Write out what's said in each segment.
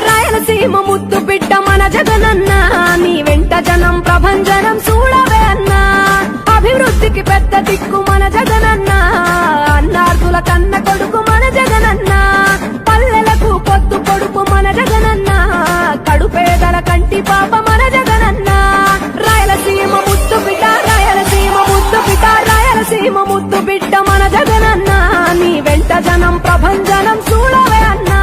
రాయలసీమ ముద్దు బిడ్డ మన జగనన్న, నీ వెంట జనం ప్రభంజనం చూడవే అన్నా. అభివృద్ధికి పెద్ద దిక్కు మన జగనన్న, అన్నార్థుల కన్న కొడుకు మన జగనన్న. పల్లెలకు పొద్దు కొడుకు మన జగనన్న, కడుపేదల కంటి పాప మన జగనన్న. రాయలసీమ ముద్దు బిడ్డ, రాయలసీమ ముద్దు బిడ్డ, రాయలసీమ ముద్దు బిడ్డ మన జగనన్న, నీ వెంట జనం ప్రభంజనం చూడవే అన్నా.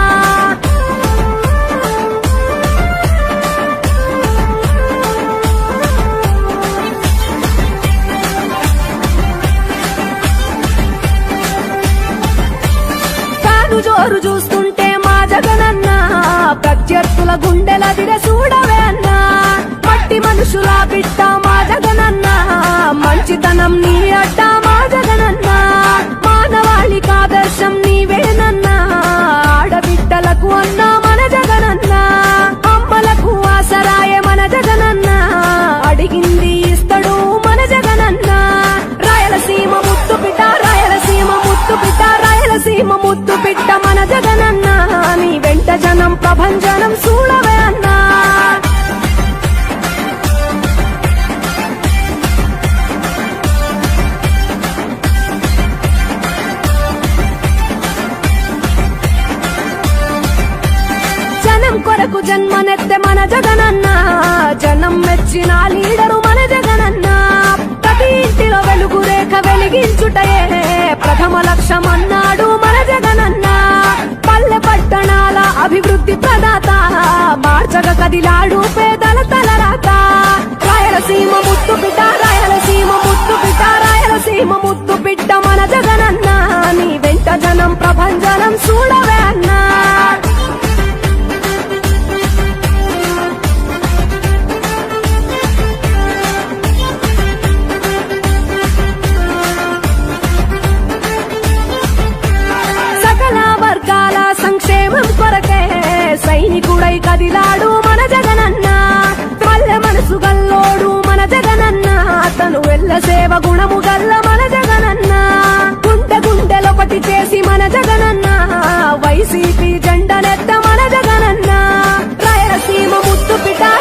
జోరు చూస్తుంటే మా జగనన్న, ప్రత్యర్థుల గుండెల దిర చూడవే అన్నా. మట్టి మనుషుల బిడ్డ మా జగనన్న, మంచితనం నీ అడ్డ మా జగనన్న. మానవాళికి ఆదర్శం నీవేనన్నా, ఆడబిడ్డలకు అన్న మన జగనన్న. అమ్మలకు ఆసరాయ మన జగనన్న, అడిగింది ఇస్తడు మన జగనన్న. రాయలసీమ ముద్దు బిడ్డ, రాయలసీమ ముద్దు బిడ్డ, రాయలసీమ ముద్దు బిడ్డ మన జగనన్న, నీ వెంట జనం ప్రభంజనం చూడవే అన్నా. జనం కొరకు జన్మనెత్తే మన జగనన్న, జనం మెచ్చిన లీడరు మన జగనన్న. ప్రతి ఇంటిలో వెలుగు రేఖ వెలిగించుటయే ప్రథమ లక్ష్యం అన్నాడు మన జగనన్న. పల్లె పట్టణాల అభివృద్ధి ప్రదాత, మార్చగ కదిలాడు పేదల తలరాత. రాయలసీమ ముద్దు బిడ్డ, రాయలసీమ ముద్దు బిడ్డ, రాయలసీమ ముద్దు బిడ్డ మన జగనన్న, నీ వెంట జనం ప్రభంజనం చూడవే అన్నా. సంక్షేమం కొరకే సైనికుడై కదిలాడు మన జగనన్న. పల్లె మనసు గల్లోడు మన జగనన్న, అతను వెళ్ళ సేవ గుణము గల్ల మన జగనన్న. గుండె గుండెలొకటి చేసి మన జగనన్న, వైసీపీ జెండనే